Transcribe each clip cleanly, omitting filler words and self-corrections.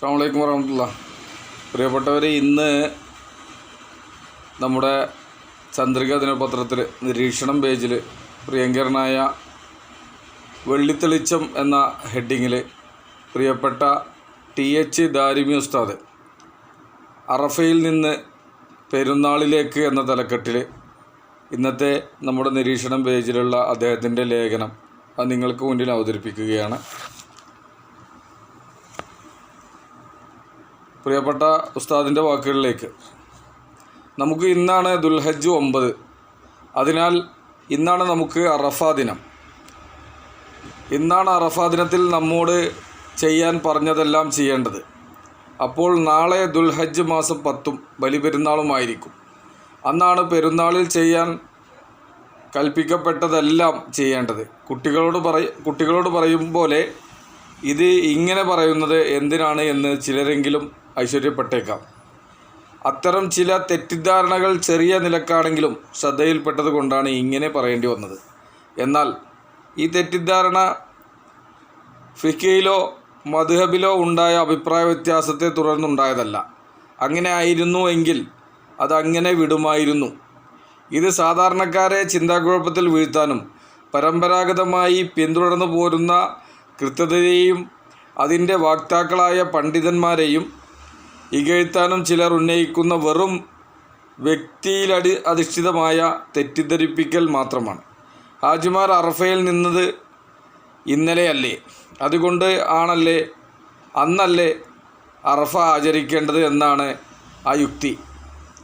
അസ്സലാമു അലൈക്കും വറഹ്മത്തുള്ളാഹി. പ്രിയപ്പെട്ടവരെ, ഇന്ന് നമ്മുടെ ചന്ദ്രിക ദിനപത്രത്തിൽ നിരീക്ഷണം പേജിൽ പ്രിയങ്കരനായ വെള്ളിത്തെളിച്ചം എന്ന ഹെഡിങ്ങിൽ പ്രിയപ്പെട്ട TH ദാരിമി ഉസ്താദ് അറഫയിൽ നിന്ന് പെരുന്നാളിലേക്ക് എന്ന തലക്കെട്ടിൽ ഇന്നത്തെ നമ്മുടെ നിരീക്ഷണം പേജിലുള്ള അദ്ദേഹത്തിൻ്റെ ലേഖനം അത് നിങ്ങൾക്ക് മുന്നിൽ അവതരിപ്പിക്കുകയാണ്. പ്രിയപ്പെട്ട ഉസ്താദിൻ്റെ വാക്കുകളിലേക്ക്. നമുക്ക് ഇന്നാണ് ദുൽഹജ്ജ് 9. അതിനാൽ ഇന്നാണ് നമുക്ക് അറഫാ ദിനം. ഇന്നാണ് അറഫാ ദിനത്തിൽ നമ്മോട് ചെയ്യാൻ പറഞ്ഞതെല്ലാം ചെയ്യേണ്ടത്. അപ്പോൾ നാളെ ദുൽഹജ്ജ് മാസം 10 ബലിപെരുന്നാളുമായിരിക്കും. അന്നാണ് പെരുന്നാളിൽ ചെയ്യാൻ കൽപ്പിക്കപ്പെട്ടതെല്ലാം ചെയ്യേണ്ടത്. കുട്ടികളോട് പറയും പോലെ ഇത് ഇങ്ങനെ പറയുന്നത് എന്തിനാണ് എന്ന് ചിലരെങ്കിലും ഐശ്വര്യപ്പെട്ടേക്കാം. അത്തരം ചില തെറ്റിദ്ധാരണകൾ ചെറിയ നിലക്കാണെങ്കിലും ശ്രദ്ധയിൽപ്പെട്ടത് കൊണ്ടാണ് ഇങ്ങനെ പറയേണ്ടി വന്നത്. എന്നാൽ ഈ തെറ്റിദ്ധാരണ ഫിഖിലോ മദ്ഹബിലോ ഉണ്ടായ അഭിപ്രായ വ്യത്യാസത്തെ തുടർന്നുണ്ടായതല്ല. അങ്ങനെ ആയിരുന്നു എങ്കിൽ അതങ്ങനെ വിടുമായിരുന്നു. ഇത് സാധാരണക്കാരെ ചിന്താക്കുഴപ്പത്തിൽ വീഴ്ത്താനും പരമ്പരാഗതമായി പിന്തുടർന്നു പോരുന്ന കൃത്യതയെയും അതിൻ്റെ വാക്താക്കളായ പണ്ഡിതന്മാരെയും ഇകഴ്ത്താനും ചിലർ ഉന്നയിക്കുന്ന വെറും അധിഷ്ഠിതമായ തെറ്റിദ്ധരിപ്പിക്കൽ മാത്രമാണ്. ഹാജിമാർ അറഫയിൽ നിന്നത് ഇന്നലെയല്ലേ, അതുകൊണ്ട് അന്നല്ലേ അറഫ ആചരിക്കേണ്ടത് എന്നാണ് ആ യുക്തി.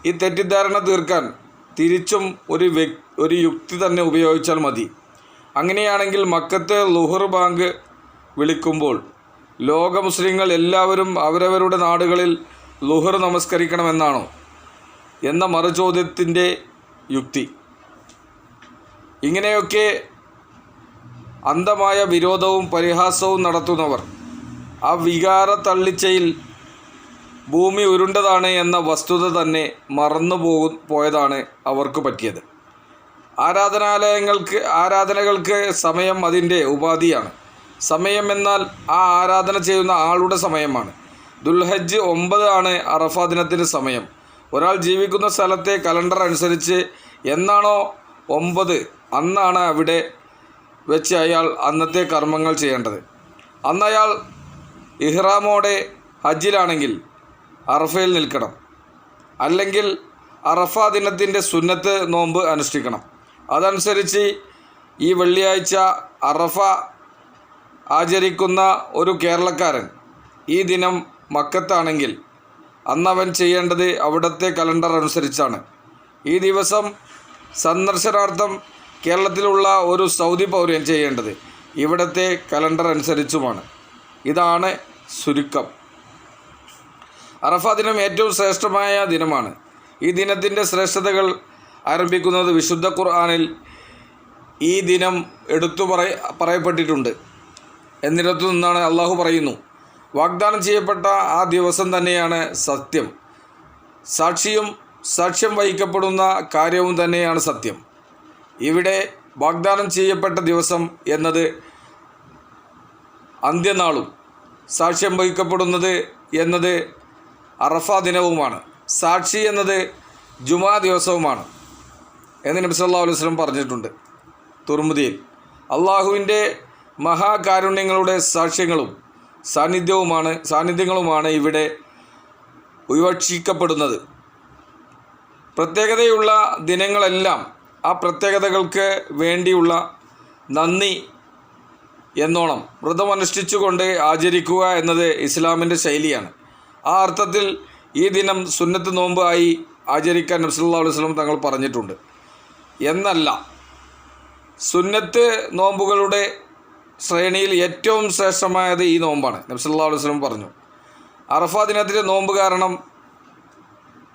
ഈ തെറ്റിദ്ധാരണ തീർക്കാൻ തിരിച്ചും ഒരു യുക്തി തന്നെ ഉപയോഗിച്ചാൽ മതി. അങ്ങനെയാണെങ്കിൽ മക്കത്തെ ളുഹർ ബാങ്ക് വിളിക്കുമ്പോൾ ലോക മുസ്ലിങ്ങൾ എല്ലാവരും അവരവരുടെ നാടുകളിൽ ളുഹർ നമസ്കരിക്കണമെന്നാണോ എന്ന മറുചോദ്യത്തിൻ്റെ യുക്തി. ഇങ്ങനെയൊക്കെ അന്ധമായ വിരോധവും പരിഹാസവും നടത്തുന്നവർ ആ വികാര തള്ളിച്ചയിൽ ഭൂമി ഉരുണ്ടതാണ് എന്ന വസ്തുത തന്നെ പോയതാണ് അവർക്ക് പറ്റിയത്. ആരാധനകൾക്ക് സമയം അതിൻ്റെ ഉപാധിയാണ്. സമയം എന്നാൽ ആ ആരാധന ചെയ്യുന്ന ആളുടെ സമയമാണ്. ദുൽഹജ്ജ് 9 ആണ് അറഫാ ദിനത്തിൻ്റെ സമയം. ഒരാൾ ജീവിക്കുന്ന സ്ഥലത്തെ കലണ്ടർ അനുസരിച്ച് എന്നാണോ 9 അന്നാണ് അവിടെ വെച്ച് അയാൾ അന്നത്തെ കർമ്മങ്ങൾ ചെയ്യേണ്ടത്. അന്ന് അയാൾ ഇഹ്റാമോടെ ഹജ്ജിലാണെങ്കിൽ അറഫയിൽ നിൽക്കണം. അല്ലെങ്കിൽ അറഫാ ദിനത്തിൻ്റെ സുന്നത്ത് നോമ്പ് അനുഷ്ഠിക്കണം. അതനുസരിച്ച് ഈ വെള്ളിയാഴ്ച അറഫ ആചരിക്കുന്ന ഒരു കേരളക്കാരൻ ഈ ദിനം മക്കത്താണെങ്കിൽ അന്നവൻ ചെയ്യേണ്ടത് അവിടുത്തെ കലണ്ടർ അനുസരിച്ചാണ്. ഈ ദിവസം സന്ദർശനാർത്ഥം കേരളത്തിലുള്ള ഒരു സൗദി പൗരൻ ചെയ്യേണ്ടത് ഇവിടുത്തെ കലണ്ടർ അനുസരിച്ചുമാണ്. ഇതാണ് ചുരുക്കം. അറഫാ ദിനം ഏറ്റവും ശ്രേഷ്ഠമായ ദിനമാണ്. ഈ ദിനത്തിൻ്റെ ശ്രേഷ്ഠതകൾ ആരംഭിക്കുന്നത് വിശുദ്ധ ഖുർആനിൽ ഈ ദിനം പറയപ്പെട്ടിട്ടുണ്ട്. എന്നിടത്തു നിന്നാണ് അള്ളാഹു പറയുന്നു, വാഗ്ദാനം ചെയ്യപ്പെട്ട ആ ദിവസം തന്നെയാണ് സത്യം, സാക്ഷ്യം വഹിക്കപ്പെടുന്ന കാര്യവും തന്നെയാണ് സത്യം. ഇവിടെ വാഗ്ദാനം ചെയ്യപ്പെട്ട ദിവസം എന്നത് അന്ത്യനാളും സാക്ഷ്യം വഹിക്കപ്പെടുന്നത് എന്നത് അറഫാ ദിനവുമാണ്. സാക്ഷി എന്നത് ജുമാ ദിവസവുമാണ് എന്ന് നബി സല്ലല്ലാഹു അലൈഹി വസല്ലം പറഞ്ഞിട്ടുണ്ട് തുർമുദിയിൽ. അള്ളാഹുവിൻ്റെ മഹാകാരുണ്യങ്ങളുടെ സാന്നിധ്യങ്ങളുമാണ് ഇവിടെ വിവക്ഷിക്കപ്പെടുന്നത്. പ്രത്യേകതയുള്ള ദിനങ്ങളെല്ലാം ആ പ്രത്യേകതകൾക്ക് വേണ്ടിയുള്ള നന്ദി എന്നോണം വ്രതമനുഷ്ഠിച്ചുകൊണ്ട് ആചരിക്കുക എന്നത് ഇസ്ലാമിൻ്റെ ശൈലിയാണ്. ആ അർത്ഥത്തിൽ ഈ ദിനം സുന്നത്ത് നോമ്പ് ആയി ആചരിക്കാൻ നബി സല്ലല്ലാഹു അലൈഹി വസല്ലം തങ്ങൾ പറഞ്ഞിട്ടുണ്ട്. എന്നല്ല, സുന്നത്ത് നോമ്പുകളുടെ ശ്രേണിയിൽ ഏറ്റവും ശ്രേഷ്ഠമായത് ഈ നോമ്പാണ്. നബി സല്ലല്ലാഹു അലൈഹി വസല്ലം പറഞ്ഞു, അറഫാ ദിനത്തിലെ നോമ്പ് കാരണം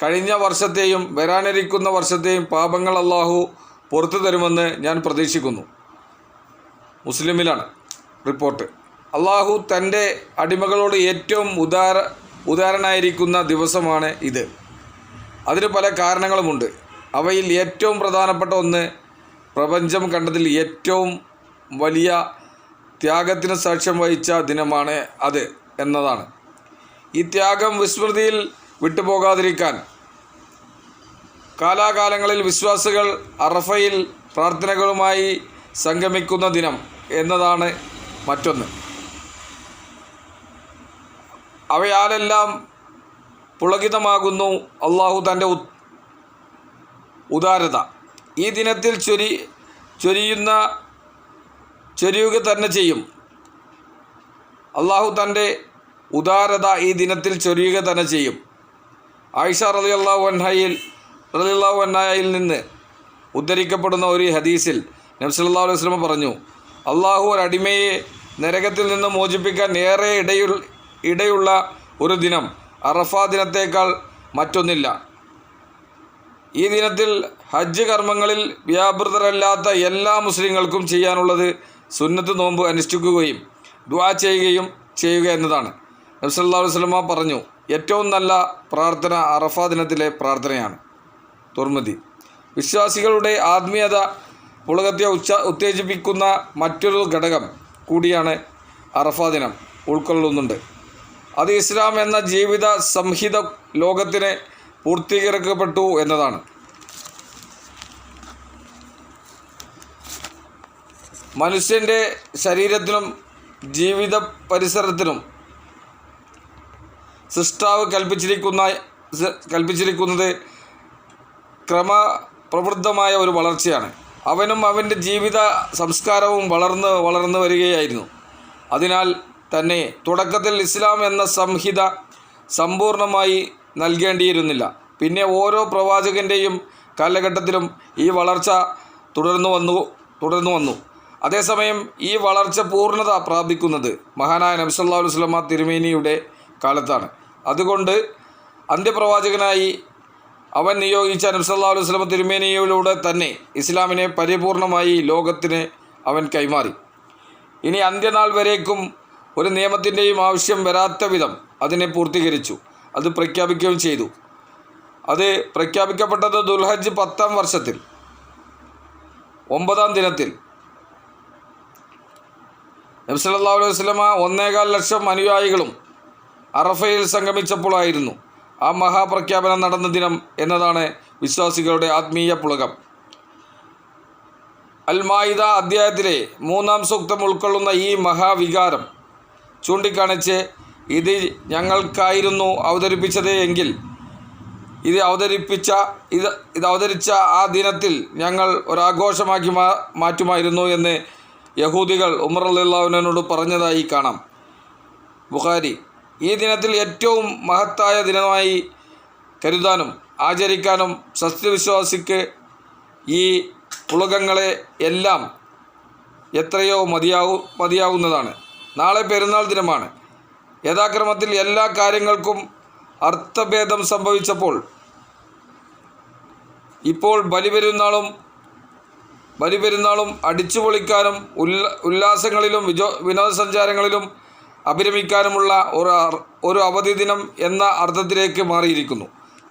കഴിഞ്ഞ വർഷത്തെയും വരാനിരിക്കുന്ന വർഷത്തെയും പാപങ്ങൾ അള്ളാഹു പുറത്തു തരുമെന്ന് ഞാൻ പ്രതീക്ഷിക്കുന്നു. മുസ്ലിമിലാണ് റിപ്പോർട്ട്. അള്ളാഹു തൻ്റെ അടിമകളോട് ഏറ്റവും ഉദാരനായിരിക്കുന്ന ദിവസമാണ് ഇത്. അതിന് പല കാരണങ്ങളുമുണ്ട്. അവയിൽ ഏറ്റവും പ്രധാനപ്പെട്ട ഒന്ന് പ്രപഞ്ചം കണ്ടതിൽ ഏറ്റവും വലിയ ത്യാഗത്തിന് സാക്ഷ്യം വഹിച്ച ദിനമാണ് അത് എന്നതാണ്. ഈ ത്യാഗം വിസ്മൃതിയിൽ വിട്ടുപോകാതിരിക്കാൻ കാലാകാലങ്ങളിൽ വിശ്വാസികൾ അറഫയിൽ പ്രാർത്ഥനകളുമായി സംഗമിക്കുന്ന ദിനം എന്നതാണ് മറ്റൊന്ന്. അവയാലെല്ലാം പുളകിതമാകുന്നു അള്ളാഹു തൻ്റെ ഉദാരത. ഈ ദിനത്തിൽ ചൊരിയുക തന്നെ ചെയ്യും. അള്ളാഹു തൻ്റെ ഉദാരത ഈ ദിനത്തിൽ ചൊരിയുക തന്നെ ചെയ്യും. ആയിഷ റളിയല്ലാഹു അൻഹയിൽ നിന്ന് ഉദ്ധരിക്കപ്പെടുന്ന ഒരു ഹദീസിൽ നബി സല്ലല്ലാഹു അലൈഹി വസല്ലം പറഞ്ഞു, അള്ളാഹു ഒരടിമയെ നരകത്തിൽ നിന്ന് മോചിപ്പിക്കാൻ ഏറെ ഇടയുള്ള ഒരു ദിനം അറഫ ദിനത്തേക്കാൾ മറ്റൊന്നില്ല. ഈ ദിനത്തിൽ ഹജ്ജ് കർമ്മങ്ങളിൽ വ്യാപൃതരല്ലാത്ത എല്ലാ മുസ്ലിങ്ങൾക്കും ചെയ്യാനുള്ളത് സുന്നത്ത് നോമ്പ് അനുഷ്ഠിക്കുകയും ദുആ ചെയ്യുക എന്നതാണ്. നബി സല്ലല്ലാഹു അലൈഹി വസല്ലം പറഞ്ഞു, ഏറ്റവും നല്ല പ്രാർത്ഥന അറഫ ദിനത്തിലെ പ്രാർത്ഥനയാണ്. തുർമുദി. വിശ്വാസികളുടെ ആത്മീയത പുളകത്തെ ഉത്തേജിപ്പിക്കുന്ന മറ്റൊരു ഘടകം കൂടിയാണ് അറഫ ദിനം ഉൾക്കൊള്ളുന്നുണ്ട്. അത് ഇസ്ലാം എന്ന ജീവിത സംഹിത ലോകത്തിന് പൂർത്തീകരിക്കപ്പെട്ടു എന്നതാണ്. മനുഷ്യൻ്റെ ശരീരത്തിനും ജീവിത പരിസരത്തിനും സൃഷ്ടാവ് കൽപ്പിച്ചിരിക്കുന്നത് ക്രമപ്രവൃദ്ധമായ ഒരു വളർച്ചയാണ്. അവനും അവൻ്റെ ജീവിത സംസ്കാരവും വളർന്നു വരികയായിരുന്നു. അതിനാൽ തന്നെ തുടക്കത്തിൽ ഇസ്ലാം എന്ന സംഹിത സമ്പൂർണ്ണമായി നൽകേണ്ടിയിരുന്നില്ല. പിന്നെ ഓരോ പ്രവാചകൻ്റെയും കാലഘട്ടത്തിലും ഈ വളർച്ച തുടർന്നു വന്നു. അതേസമയം ഈ വളർച്ച പൂർണ്ണത പ്രാപിക്കുന്നത് മഹാനായ നബി സല്ലല്ലാഹു അലൈഹി വസല്ലം തിരുമേനിയുടെ കാലത്താണ്. അതുകൊണ്ട് അന്ത്യപ്രവാചകനായി അവൻ നിയോഗിച്ച നബി സല്ലല്ലാഹു അലൈഹി വസല്ലം തിരുമേനിയിലൂടെ തന്നെ ഇസ്ലാമിനെ പരിപൂർണമായി ലോകത്തിന് അവൻ കൈമാറി. ഇനി അന്ത്യനാൾ വരേക്കും ഒരു നിയമത്തിൻ്റെയും ആവശ്യം വരാത്ത വിധം അതിനെ പൂർത്തീകരിച്ചു. അത് പ്രഖ്യാപിക്കുകയും ചെയ്തു. അത് പ്രഖ്യാപിക്കപ്പെട്ടത് ദുൽഹജ്ജ് 10-ാം വർഷത്തിൽ 9-ാം ദിനത്തിൽ നബി സല്ലല്ലാഹു അലൈഹി വസല്ലം 1.25 ലക്ഷം അനുയായികളും അറഫയിൽ സംഗമിച്ചപ്പോഴായിരുന്നു. ആ മഹാപ്രഖ്യാപനം നടന്ന ദിനം എന്നതാണ് വിശ്വാസികളുടെ ആത്മീയ പുളകം. അൽ മാഇദ അധ്യായത്തിലെ 3-ാം സൂക്തം ഉൾക്കൊള്ളുന്ന ഈ മഹാവികാരം ചൂണ്ടിക്കാണിച്ച് ഇത് ഞങ്ങൾക്കായിരുന്നു അവതരിപ്പിച്ചത് എങ്കിൽ ഇത് അവതരിച്ച ആ ദിനത്തിൽ ഞങ്ങൾ ഒരാഘോഷമാക്കി മാറ്റുമായിരുന്നു എന്ന് യഹൂദികൾ ഉമർ റളിയല്ലാഹു അൻഹുവിനോട് പറഞ്ഞതായി കാണാം. ബുഖാരി. ഈ ദിനത്തിൽ ഏറ്റവും മഹത്തായ ദിനമായി കരുതാനും ആചരിക്കാനും സത്യവിശ്വാസിക്ക് ഈ പുളകങ്ങളെ എല്ലാം എത്രയോ മതിയാവുന്നതാണ്. നാളെ പെരുന്നാൾ ദിനമാണ്. യഥാക്രമത്തിൽ എല്ലാ കാര്യങ്ങൾക്കും അർത്ഥഭേദം സംഭവിച്ചപ്പോൾ ഇപ്പോൾ ബലിപെരുന്നാളും അടിച്ചുപൊളിക്കാനും ഉല്ലാസങ്ങളിലും വിനോദസഞ്ചാരങ്ങളിലും അഭിരമിക്കാനുമുള്ള ഒരു അവധി ദിനം എന്ന അർത്ഥത്തിലേക്ക് മാറിയിരിക്കുന്നു.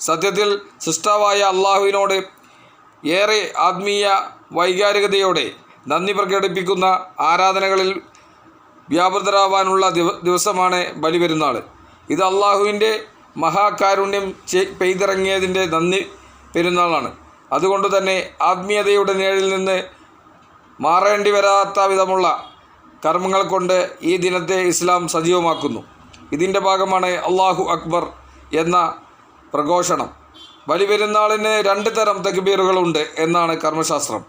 സത്യത്തിൽ സൃഷ്ടാവായ അള്ളാഹുവിനോട് ഏറെ ആത്മീയ വൈകാരികതയോടെ നന്ദി പ്രകടിപ്പിക്കുന്ന ആരാധനകളിൽ വ്യാപൃതരാവാനുള്ള ദിവസമാണ് ബലിപെരുന്നാൾ. ഇത് അള്ളാഹുവിൻ്റെ മഹാകാരുണ്യം പെയ്തിറങ്ങിയതിൻ്റെ നന്ദി പെരുന്നാളാണ്. അതുകൊണ്ട് തന്നെ ആത്മീയതയുടെ നിഴലിൽ നിന്ന് മാറേണ്ടി വരാത്ത വിധമുള്ള കർമ്മങ്ങൾ കൊണ്ട് ഈ ദിനത്തെ ഇസ്ലാം സജീവമാക്കുന്നു. ഇതിൻ്റെ ഭാഗമാണ് അല്ലാഹു അക്ബർ എന്ന പ്രഘോഷണം. ബലിപെരുന്നാളിന് 2 തരം തക്ബീറുകളുണ്ട് എന്നാണ് കർമ്മശാസ്ത്രം.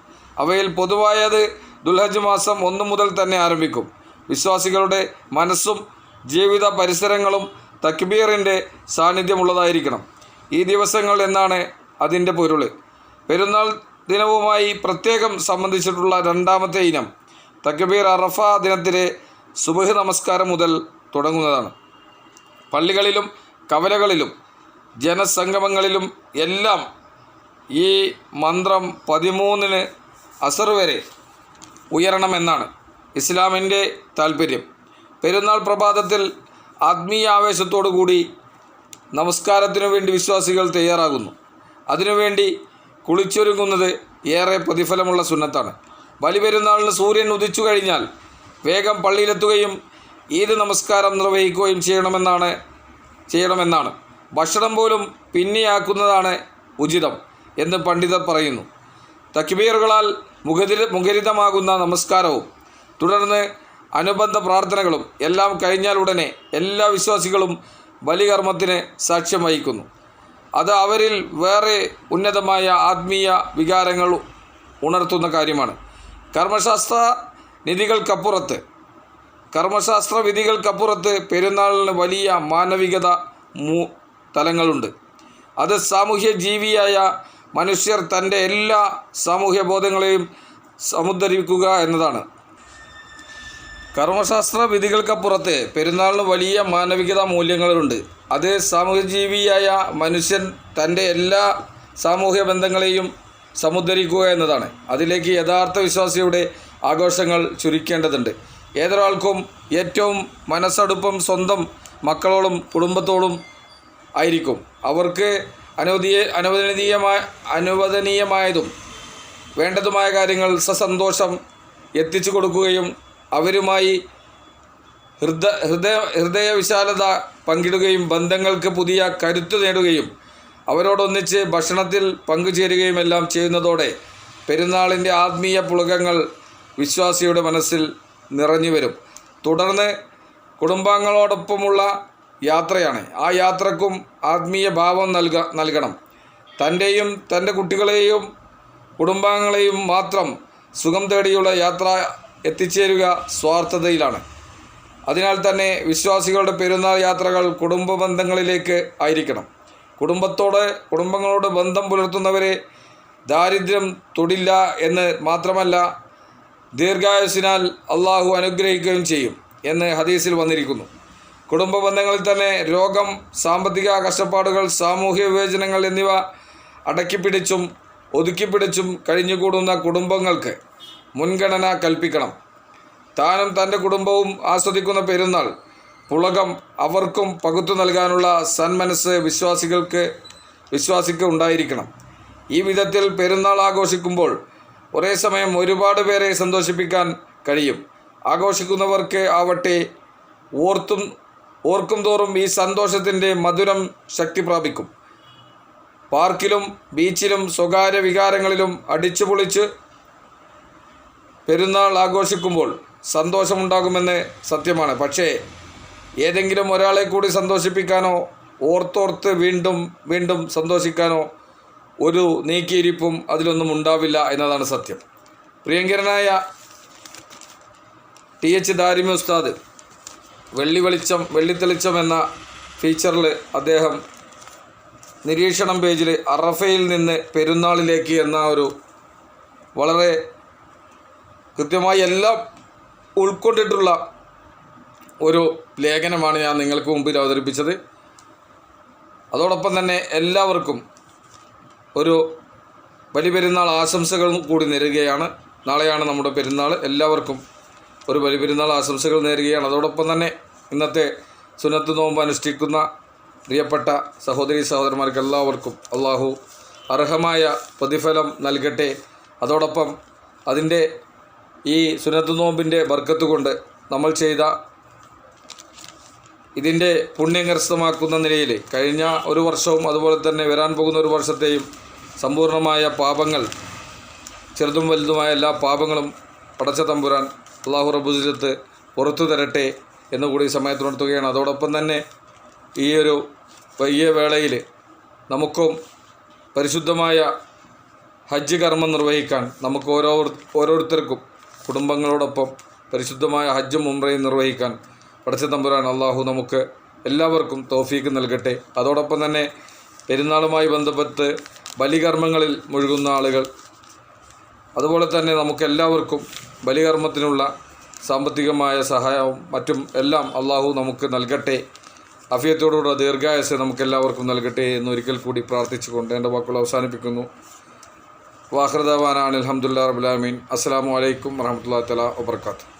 അവയിൽ പൊതുവായത് ദുൽഹജ്ജ് മാസം 1 മുതൽ തന്നെ ആരംഭിക്കും. വിശ്വാസികളുടെ മനസ്സും ജീവിത പരിസരങ്ങളും തക്ബീറിൻ്റെ സാന്നിധ്യമുള്ളതായിരിക്കണം ഈ ദിവസങ്ങൾ എന്നാണ് അതിൻ്റെ പൊരുൾ. പെരുന്നാൾ ദിനവുമായി പ്രത്യേകം സംബന്ധിച്ചിട്ടുള്ള 2ാമത്തെ ഇനം തക്ബീർ അറഫ ദിനത്തിലെ സുബ്ഹ് നമസ്കാരം മുതൽ തുടങ്ങുന്നതാണ്. പള്ളികളിലും കവലകളിലും ജനസംഗമങ്ങളിലും എല്ലാം ഈ മന്ത്രം 13-ന് അസർ വരെ ഉയരണമെന്നാണ് ഇസ്ലാമിൻ്റെ താൽപ്പര്യം. പെരുന്നാൾ പ്രഭാതത്തിൽ ആത്മീയ ആവേശത്തോടു കൂടി നമസ്കാരത്തിനു വേണ്ടി വിശ്വാസികൾ തയ്യാറാകുന്നു. അതിനുവേണ്ടി കുളിച്ചൊരുങ്ങുന്നത് ഏറെ പ്രതിഫലമുള്ള സുന്നത്താണ്. ബലിപെരുന്നാളിന് സൂര്യൻ ഉദിച്ചു കഴിഞ്ഞാൽ വേഗം പള്ളിയിലെത്തുകയും ഈദ് നമസ്കാരം നിർവഹിക്കുകയും ചെയ്യണമെന്നാണ് ചെയ്യണമെന്നാണ്. ഭക്ഷണം പോലും പിന്നെയാക്കുന്നതാണ് ഉചിതം എന്ന് പണ്ഡിതർ പറയുന്നു. തക്ബീറുകളാൽ മുഖരിതമാകുന്ന നമസ്കാരവും തുടർന്ന് അനുബന്ധ പ്രാർത്ഥനകളും എല്ലാം കഴിഞ്ഞാൽ ഉടനെ എല്ലാ വിശ്വാസികളും ബലികർമ്മത്തിന് സാക്ഷ്യം വഹിക്കുന്നു. അത് അവരിൽ വേറെ ഉന്നതമായ ആത്മീയ വികാരങ്ങൾ ഉണർത്തുന്ന കാര്യമാണ്. കർമ്മശാസ്ത്ര വിധികൾക്കപ്പുറത്ത് പെരുന്നാളിന് വലിയ മാനവികത തലങ്ങളുണ്ട്. അത് സാമൂഹ്യ ജീവിയായ മനുഷ്യർ തൻ്റെ എല്ലാ സാമൂഹ്യ ബോധങ്ങളെയും സമുദ്ധരിക്കുക എന്നതാണ്. കർമ്മശാസ്ത്ര വിധികൾക്കപ്പുറത്ത് പെരുന്നാളിന് വലിയ മാനവികത മൂല്യങ്ങളുണ്ട്. അത് സാമൂഹ്യജീവിയായ മനുഷ്യൻ തൻ്റെ എല്ലാ സാമൂഹ്യ ബന്ധങ്ങളെയും സമുദ്ധരിക്കുക എന്നതാണ്. അതിലേക്ക് യഥാർത്ഥ വിശ്വാസിയുടെ ആഘോഷങ്ങൾ ചുരുക്കേണ്ടതുണ്ട്. ഏതൊരാൾക്കും ഏറ്റവും മനസ്സടുപ്പം സ്വന്തം മക്കളോടും കുടുംബത്തോടും ആയിരിക്കും. അവർക്ക് അനുവദനീയമായതും വേണ്ടതുമായ കാര്യങ്ങൾ സസന്തോഷം എത്തിച്ചു കൊടുക്കുകയും അവരുമായി ഹൃദയവിശാലത പങ്കിടുകയും ബന്ധങ്ങൾക്ക് പുതിയ കരുത്ത് നേടുകയും അവരോടൊന്നിച്ച് ഭക്ഷണത്തിൽ പങ്കുചേരുകയും എല്ലാം ചെയ്യുന്നതോടെ പെരുന്നാളിൻ്റെ ആത്മീയ പുളകങ്ങൾ വിശ്വാസിയുടെ മനസ്സിൽ നിറഞ്ഞു വരും. തുടർന്ന് കുടുംബാംഗങ്ങളോടൊപ്പമുള്ള യാത്രയാണ്. ആ യാത്രക്കും ആത്മീയ ഭാവം നൽകണം. തൻ്റെയും തൻ്റെ കുട്ടികളെയും കുടുംബാംഗങ്ങളെയും മാത്രം സുഖം തേടിയുള്ള യാത്ര എത്തിച്ചേരുക സ്വാർത്ഥതയിലാണ്. അതിനാൽ തന്നെ വിശ്വാസികളുടെ പെരുന്നാൾ യാത്രകൾ കുടുംബ ബന്ധങ്ങളിലേക്ക് ആയിരിക്കണം. കുടുംബങ്ങളോട് ബന്ധം പുലർത്തുന്നവരെ ദാരിദ്ര്യം തൊടില്ല എന്ന് മാത്രമല്ല, ദീർഘായുസ്സിനാൽ അള്ളാഹു അനുഗ്രഹിക്കുകയും ചെയ്യും എന്ന് ഹദീസിൽ വന്നിരിക്കുന്നു. കുടുംബ ബന്ധങ്ങളിൽ തന്നെ രോഗം, സാമ്പത്തിക കഷ്ടപ്പാടുകൾ, സാമൂഹ്യ വിവേചനങ്ങൾ എന്നിവ അടക്കിപ്പിടിച്ചും ഒതുക്കിപ്പിടിച്ചും കഴിഞ്ഞുകൂടുന്ന കുടുംബങ്ങൾക്ക് മുൻഗണന കൽപ്പിക്കണം. താനും തൻ്റെ കുടുംബവും ആസ്വദിക്കുന്ന പെരുന്നാൾ പുളകം അവർക്കും പകുത്തു നൽകാനുള്ള സന്മനസ് വിശ്വാസിക്ക് ഉണ്ടായിരിക്കണം. ഈ വിധത്തിൽ പെരുന്നാൾ ആഘോഷിക്കുമ്പോൾ ഒരേ സമയം ഒരുപാട് പേരെ സന്തോഷിപ്പിക്കാൻ കഴിയും. ആഘോഷിക്കുന്നവർക്ക് ആവട്ടെ ഓർക്കും തോറും ഈ സന്തോഷത്തിൻ്റെ മധുരം ശക്തി പ്രാപിക്കും. പാർക്കിലും ബീച്ചിലും സ്വകാര്യ വികാരങ്ങളിലും അടിച്ചുപൊളിച്ച് പെരുന്നാൾ ആഘോഷിക്കുമ്പോൾ സന്തോഷമുണ്ടാകുമെന്ന് സത്യമാണ്. പക്ഷേ ഏതെങ്കിലും ഒരാളെ കൂടി സന്തോഷിപ്പിക്കാനോ ഓർത്തോർത്ത് വീണ്ടും വീണ്ടും സന്തോഷിക്കാനോ ഒരു നീക്കിയിരിപ്പും അതിലൊന്നും ഉണ്ടാവില്ല എന്നതാണ് സത്യം. പ്രിയങ്കരനായ TH ദാരിമി ഉസ്താദ് വെള്ളിത്തെളിച്ചം എന്ന ഫീച്ചറിൽ അദ്ദേഹം നിരീക്ഷണം പേജിൽ അറഫയിൽ നിന്ന് പെരുന്നാളിലേക്ക് എന്ന ഒരു വളരെ കൃത്യമായി എല്ലാം ഉൾക്കൊണ്ടിട്ടുള്ള ഒരു ലേഖനമാണ് ഞാൻ നിങ്ങൾക്ക് മുമ്പിൽ അവതരിപ്പിച്ചത്. അതോടൊപ്പം തന്നെ എല്ലാവർക്കും ഒരു ബലിപെരുന്നാൾ ആശംസകൾ കൂടി നേരുകയാണ്. നാളെയാണ് നമ്മുടെ പെരുന്നാൾ. എല്ലാവർക്കും ഒരു ബലിപെരുന്നാൾ ആശംസകൾ നേരുകയാണ്. അതോടൊപ്പം തന്നെ ഇന്നത്തെ സുന്നത്ത് നോമ്പ് അനുഷ്ഠിക്കുന്ന പ്രിയപ്പെട്ട സഹോദരീ സഹോദരന്മാർക്ക് എല്ലാവർക്കും അള്ളാഹു അർഹമായ പ്രതിഫലം നൽകട്ടെ. അതോടൊപ്പം അതിൻ്റെ ഈ സുന്നത്ത് നോമ്പിൻ്റെ ബർക്കത്ത് കൊണ്ട് നമ്മൾ ചെയ്ത ഇതിൻ്റെ പുണ്യം കരസ്ഥമാക്കുന്ന നിലയിൽ കഴിഞ്ഞ ഒരു വർഷവും അതുപോലെ തന്നെ വരാൻ പോകുന്ന ഒരു വർഷത്തെയും സമ്പൂർണ്ണമായ പാപങ്ങൾ, ചെറുതും വലുതുമായ എല്ലാ പാപങ്ങളും പടച്ച തമ്പുരാൻ അള്ളാഹു റബ്ബുൽ ഇസ്സത്ത് പുറത്തു തരട്ടെ എന്നുകൂടി സമയത്തുണർത്തുകയാണ്. അതോടൊപ്പം തന്നെ ഈ ഒരു വലിയ വേളയിൽ നമുക്കും പരിശുദ്ധമായ ഹജ്ജ് കർമ്മം നിർവഹിക്കാൻ നമുക്ക് ഓരോരുത്തർക്കും കുടുംബങ്ങളോടൊപ്പം പരിശുദ്ധമായ ഹജ്ജും ഉംറയും നിർവഹിക്കാൻ പടച്ച തമ്പുരാൻ അള്ളാഹു നമുക്ക് എല്ലാവർക്കും തൗഫീക്ക് നൽകട്ടെ. അതോടൊപ്പം തന്നെ പെരുന്നാളുമായി ബന്ധപ്പെട്ട് ബലികർമ്മങ്ങളിൽ മുഴുകുന്ന ആളുകൾ, അതുപോലെ തന്നെ നമുക്കെല്ലാവർക്കും ബലികർമ്മത്തിനുള്ള സാമ്പത്തികമായ സഹായവും മറ്റും എല്ലാം അള്ളാഹു നമുക്ക് നൽകട്ടെ. അഫിയത്തോടുകൂടെ ദീർഘായുസ്സ് നമുക്കെല്ലാവർക്കും നൽകട്ടെ എന്നൊരിക്കൽ കൂടി പ്രാർത്ഥിച്ചുകൊണ്ട് എൻ്റെ വാക്കുകൾ അവസാനിപ്പിക്കുന്നു. വാഖിർ ദഅ്വാനാ അൽഹംദുലില്ലാഹി റബ്ബിൽ ആലമീൻ. അസ്സലാമു അലൈക്കും വറഹ്മത്തുള്ളാഹി തആല വബറകാതുഹു.